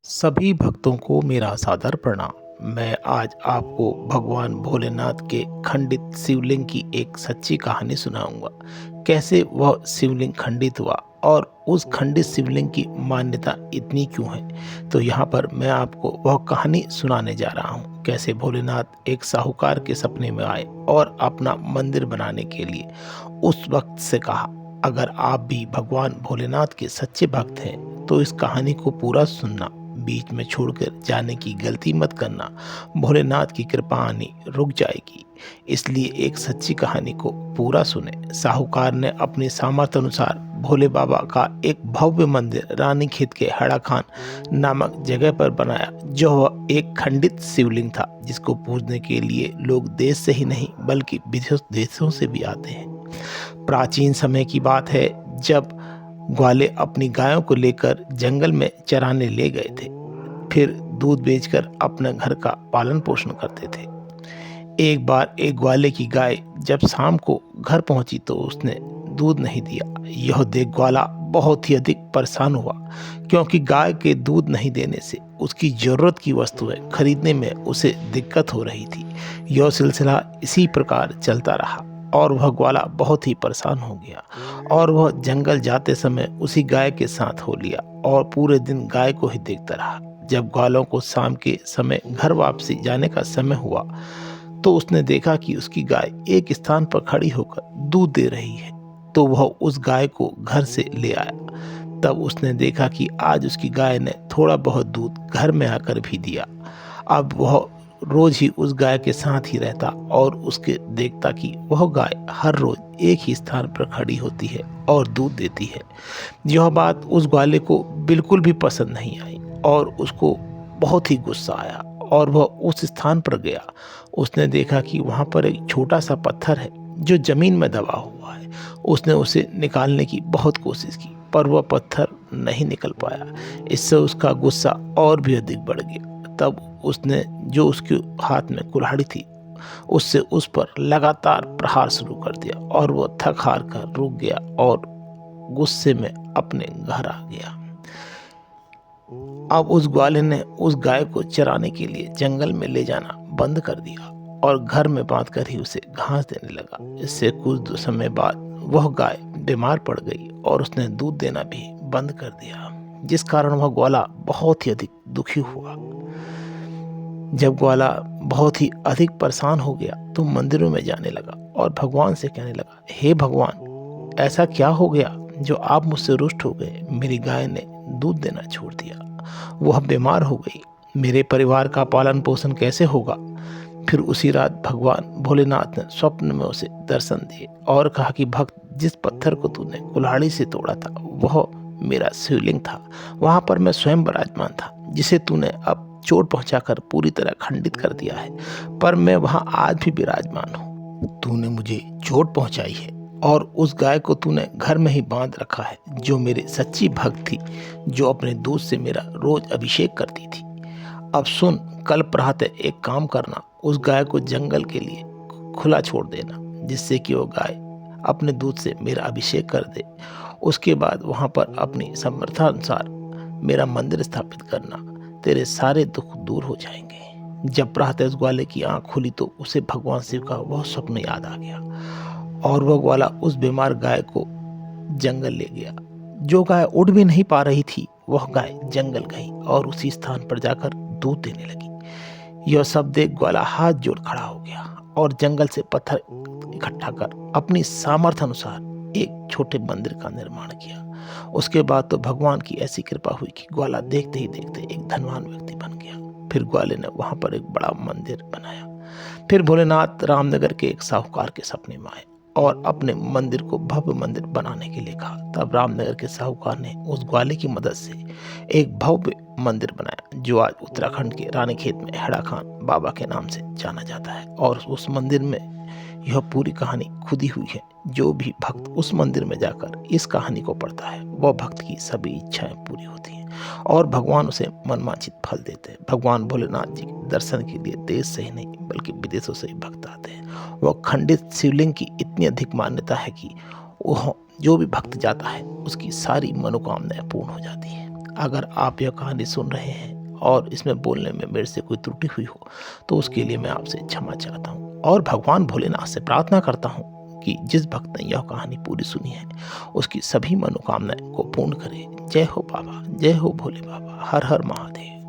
सभी भक्तों को मेरा सादर प्रणाम। मैं आज आपको भगवान भोलेनाथ के खंडित शिवलिंग की एक सच्ची कहानी सुनाऊंगा। कैसे वह शिवलिंग खंडित हुआ और उस खंडित शिवलिंग की मान्यता इतनी क्यों है। तो यहाँ पर मैं आपको वह कहानी सुनाने जा रहा हूँ। कैसे भोलेनाथ एक साहूकार के सपने में आए और अपना मंदिर बनाने के लिए उस वक्त से कहा, अगर आप भी भगवान भोलेनाथ के सच्चे भक्त हैं तो इस कहानी को पूरा सुनना, बीच में छोड़कर जाने की गलती मत करना। भोलेनाथ की कृपा आनी रुक जाएगी, इसलिए एक सच्ची कहानी को पूरा सुने। साहूकार ने अपनी सामर्थ्य अनुसार भोले बाबा का एक भव्य मंदिर रानीखेत के हड़ा खान नामक जगह पर बनाया, जो एक खंडित शिवलिंग था जिसको पूजने के लिए लोग देश से ही नहीं बल्कि विदेश देशों से भी आते हैं। प्राचीन समय की बात है, जब ग्वाले अपनी गायों को लेकर जंगल में चराने ले गए थे, फिर दूध बेचकर अपने घर का पालन पोषण करते थे। एक बार एक ग्वाले की गाय जब शाम को घर पहुंची तो उसने दूध नहीं दिया। यह देख ग्वाला बहुत ही अधिक परेशान हुआ, क्योंकि गाय के दूध नहीं देने से उसकी जरूरत की वस्तुएं खरीदने में उसे दिक्कत हो रही थी। यह सिलसिला इसी प्रकार चलता रहा और वह ग्वाला बहुत ही परेशान हो गया और वह जंगल जाते समय उसी गाय के साथ हो लिया और पूरे दिन गाय को ही देखता रहा। जब ग्वालों को शाम के समय घर वापसी जाने का समय हुआ तो उसने देखा कि उसकी गाय एक स्थान पर खड़ी होकर दूध दे रही है। तो वह उस गाय को घर से ले आया। तब उसने देखा कि आज उसकी गाय ने थोड़ा बहुत दूध घर में आकर भी दिया। अब वह रोज ही उस गाय के साथ ही रहता और उसके देखता कि वह गाय हर रोज एक ही स्थान पर खड़ी होती है और दूध देती है। यह बात उस ग्वाले को बिल्कुल भी पसंद नहीं आई और उसको बहुत ही गुस्सा आया और वह उस स्थान पर गया। उसने देखा कि वहां पर एक छोटा सा पत्थर है जो जमीन में दबा हुआ है। उसने उसे निकालने की बहुत कोशिश की, पर वह पत्थर नहीं निकल पाया। इससे उसका गुस्सा और भी अधिक बढ़ गया। तब उसने जो उसके हाथ में कुल्हाड़ी थी उससे उस पर लगातार प्रहार शुरू कर दिया और वह थक हार कर रुक गया और गुस्से में अपने घर आ गया। अब उस ग्वाले ने उस गाय को चराने के लिए जंगल में ले जाना बंद कर दिया और घर में बांध कर ही उसे घास देने लगा। इससे कुछ समय बाद वह गाय बीमार पड़ गई और उसने दूध देना भी बंद कर दिया, जिस कारण वह ग्वाला बहुत ही अधिक दुखी हुआ। जब ग्वाला बहुत ही अधिक परेशान हो गया तो मंदिरों में जाने लगा और भगवान से कहने लगा, हे भगवान, ऐसा क्या हो गया जो आप मुझसे रुष्ट हो गए। मेरी गाय ने दूध देना छोड़ दिया, वह बीमार हो गई, मेरे परिवार का पालन पोषण कैसे होगा। फिर उसी रात भगवान भोलेनाथ ने स्वप्न में उसे दर्शन दिए और कहा कि भक्त, जिस पत्थर को तूने कुल्हाड़ी से तोड़ा था वह मेरा शिवलिंग था। वहां पर मैं स्वयं विराजमान था, जिसे तूने अब चोट पहुंचाकर पूरी तरह खंडित कर दिया है, पर मैं वहां आज भी विराजमान हूँ। तूने मुझे चोट पहुंचाई है और उस गाय को तूने घर में ही बांध रखा है, जो मेरी सच्ची भक्त थी, जो अपने दूध से मेरा रोज अभिषेक करती थी। अब सुन, कल प्रातः एक काम करना, उस गाय को जंगल के लिए खुला छोड़ देना, जिससे कि वो गाय अपने दूध से मेरा अभिषेक कर दे। उसके बाद वहां पर अपनी समर्थानुसार मेरा मंदिर स्थापित करना, तेरे सारे दुख दूर हो जाएंगे। जब प्रातः उस ग्वाले की आंख खुली तो उसे भगवान शिव का वह स्वप्न याद आ गया और वह ग्वाला उस बीमार गाय को जंगल ले गया। जो गाय उड़ भी नहीं पा रही थी वह गाय जंगल गई और उसी स्थान पर जाकर दूध देने लगी। यह सब देख ग्वाला हाथ जोड़ खड़ा हो गया और जंगल से पत्थर इकट्ठा कर अपनी सामर्थ्य अनुसार एक छोटे मंदिर का निर्माण किया। उसके बाद तो भगवान की ऐसी कृपा हुई कि ग्वाला देखते ही देखते एक धनवान व्यक्ति बन गया। फिर ग्वाले ने वहां पर एक बड़ा मंदिर बनाया। फिर भोलेनाथ रामनगर के एक साहूकार के सपने में आए और अपने मंदिर को भव्य मंदिर बनाने के लिए कहा। तब रामनगर के साहूकार ने उस ग्वाले की मदद से एक भव्य मंदिर बनाया, जो आज उत्तराखंड के रानीखेत में हेड़ा खान बाबा के नाम से जाना जाता है। और उस मंदिर में यह पूरी कहानी खुदी हुई है। जो भी भक्त उस मंदिर में जाकर इस कहानी को पढ़ता है वह भक्त की सभी इच्छाएं पूरी होती हैं और भगवान उसे मनवांछित फल देते हैं। भगवान भोलेनाथ जी के दर्शन के लिए देश से ही नहीं बल्कि विदेशों से भी भक्त आते हैं। वह खंडित शिवलिंग की इतनी अधिक मान्यता है कि वह जो भी भक्त जाता है उसकी सारी मनोकामनाएं पूर्ण हो जाती हैं। अगर आप यह कहानी सुन रहे हैं और इसमें बोलने में मेरे से कोई त्रुटि हुई हो तो उसके लिए मैं आपसे क्षमा चाहता हूँ और भगवान भोलेनाथ से प्रार्थना करता हूँ कि जिस भक्त ने यह कहानी पूरी सुनी है उसकी सभी मनोकामनाएं को पूर्ण करे। जय हो बाबा, जय हो भोले बाबा, हर हर महादेव।